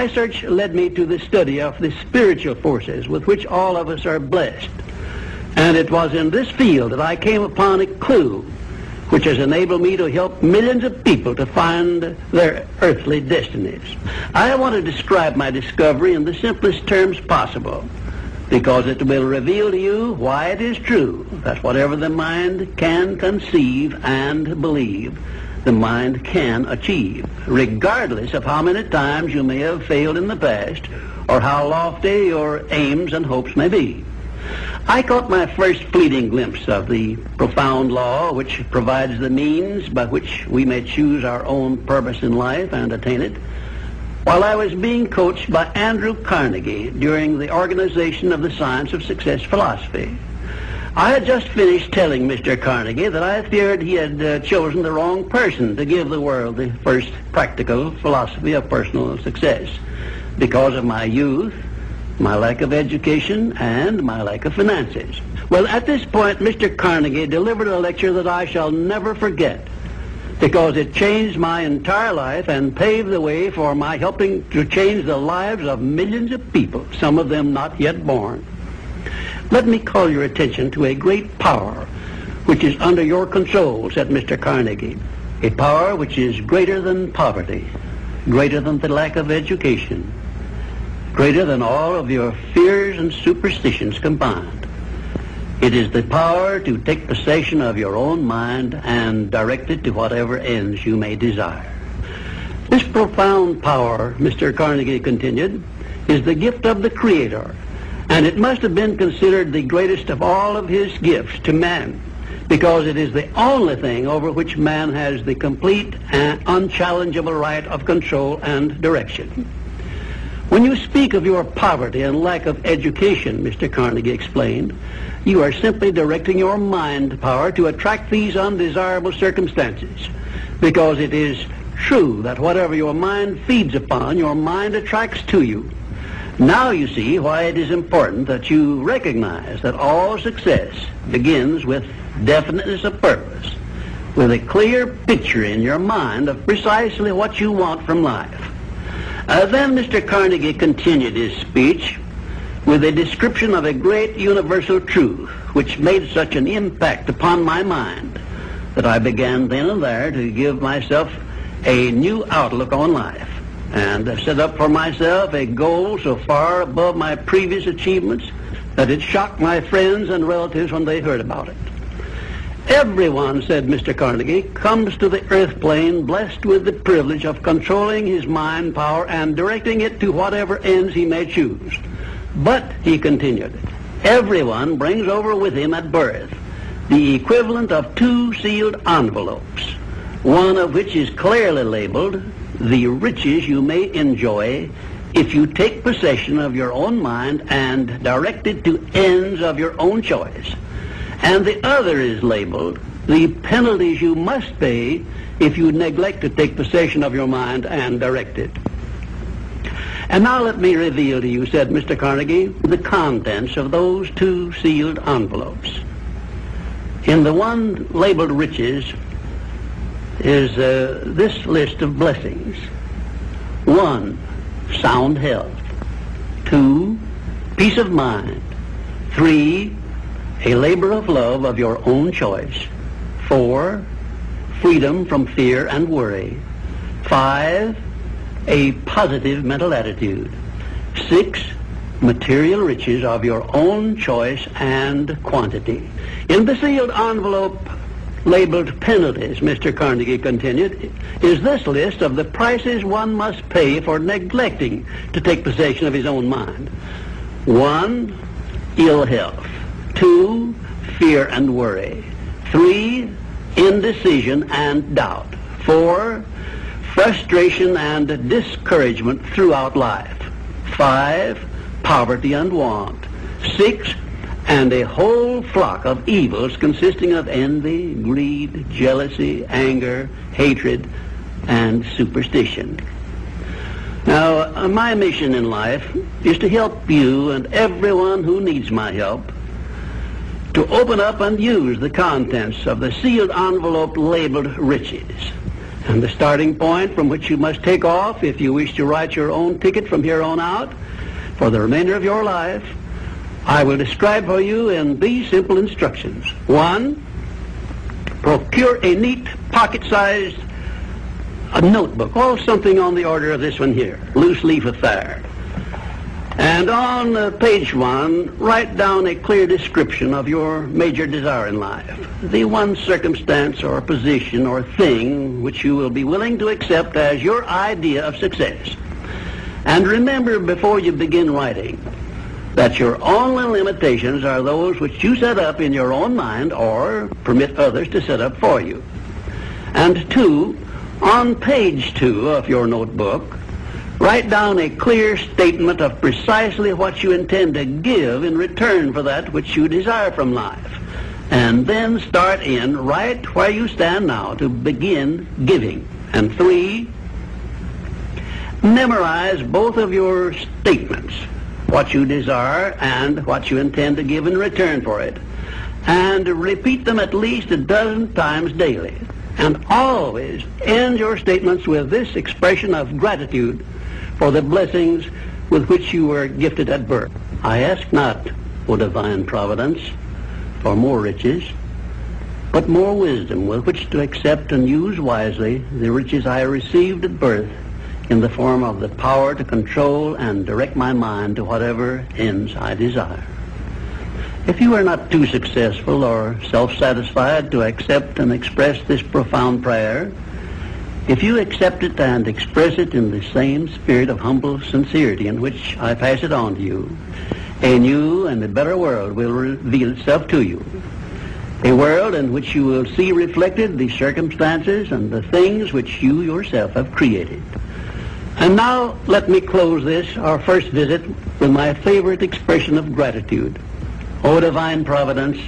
My search led me to the study of the spiritual forces with which all of us are blessed. And it was in this field that I came upon a clue which has enabled me to help millions of people to find their earthly destinies. I want to describe my discovery in the simplest terms possible, because it will reveal to you why it is true that whatever the mind can conceive and believe, the mind can achieve, regardless of how many times you may have failed in the past or how lofty your aims and hopes may be. I caught my first fleeting glimpse of the profound law which provides the means by which we may choose our own purpose in life and attain it, while I was being coached by Andrew Carnegie during the organization of the Science of Success philosophy. I had just finished telling Mr. Carnegie that I feared he had chosen the wrong person to give the world the first practical philosophy of personal success because of my youth, my lack of education, and my lack of finances. Well, at this point, Mr. Carnegie delivered a lecture that I shall never forget, because it changed my entire life and paved the way for my helping to change the lives of millions of people, some of them not yet born. Let me call your attention to a great power which is under your control, said Mr. Carnegie. A power which is greater than poverty, greater than the lack of education, greater than all of your fears and superstitions combined. It is the power to take possession of your own mind and direct it to whatever ends you may desire. This profound power, Mr. Carnegie continued, is the gift of the Creator, and it must have been considered the greatest of all of his gifts to man, because it is the only thing over which man has the complete and unchallengeable right of control and direction. When you speak of your poverty and lack of education, Mr. Carnegie explained, you are simply directing your mind power to attract these undesirable circumstances, because it is true that whatever your mind feeds upon, your mind attracts to you. Now you see why it is important that you recognize that all success begins with definiteness of purpose, with a clear picture in your mind of precisely what you want from life. Then Mr. Carnegie continued his speech with a description of a great universal truth which made such an impact upon my mind that I began then and there to give myself a new outlook on life, and set up for myself a goal so far above my previous achievements that it shocked my friends and relatives when they heard about it. Everyone, said Mr. Carnegie, comes to the earth plane blessed with the privilege of controlling his mind power and directing it to whatever ends he may choose. But, he continued, everyone brings over with him at birth the equivalent of 2 sealed envelopes, one of which is clearly labeled the riches you may enjoy if you take possession of your own mind and direct it to ends of your own choice. And the other is labeled the penalties you must pay if you neglect to take possession of your mind and direct it. And now let me reveal to you, said Mr. Carnegie, the contents of those 2 sealed envelopes. In the one labeled riches is this list of blessings. 1, sound health. 2, peace of mind. 3, a labor of love of your own choice. 4, freedom from fear and worry. 5, a positive mental attitude. 6, material riches of your own choice and quantity. In the sealed envelope labeled penalties, Mr. Carnegie continued, is this list of the prices one must pay for neglecting to take possession of his own mind. 1, ill health. 2, fear and worry. 3, indecision and doubt. 4, frustration and discouragement throughout life. 5, poverty and want. 6, and a whole flock of evils consisting of envy, greed, jealousy, anger, hatred, and superstition. Now, my mission in life is to help you and everyone who needs my help to open up and use the contents of the sealed envelope labeled riches. and the starting point from which you must take off if you wish to write your own ticket from here on out for the remainder of your life, I will describe for you in these simple instructions. 1, procure a neat pocket-sized notebook, or something on the order of this one here, loose leaf affair. And on page 1, write down a clear description of your major desire in life, the one circumstance or position or thing which you will be willing to accept as your idea of success. And remember before you begin writing that your only limitations are those which you set up in your own mind or permit others to set up for you. And 2, on page 2 of your notebook, write down a clear statement of precisely what you intend to give in return for that which you desire from life. And then start in right where you stand now to begin giving. And 3, memorize both of your statements, what you desire and what you intend to give in return for it, and repeat them at least a dozen times daily. And always end your statements with this expression of gratitude for the blessings with which you were gifted at birth. I ask not, O divine providence, for more riches, but more wisdom with which to accept and use wisely the riches I received at birth in the form of the power to control and direct my mind to whatever ends I desire. If you are not too successful or self-satisfied to accept and express this profound prayer, if you accept it and express it in the same spirit of humble sincerity in which I pass it on to you, a new and a better world will reveal itself to you. A world in which you will see reflected the circumstances and the things which you yourself have created. And now let me close this, our first visit, with my favorite expression of gratitude. O divine providence,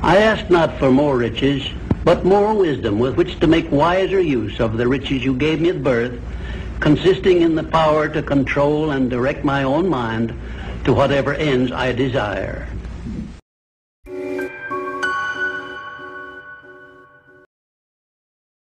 I ask not for more riches, but more wisdom with which to make wiser use of the riches you gave me at birth, consisting in the power to control and direct my own mind to whatever ends I desire.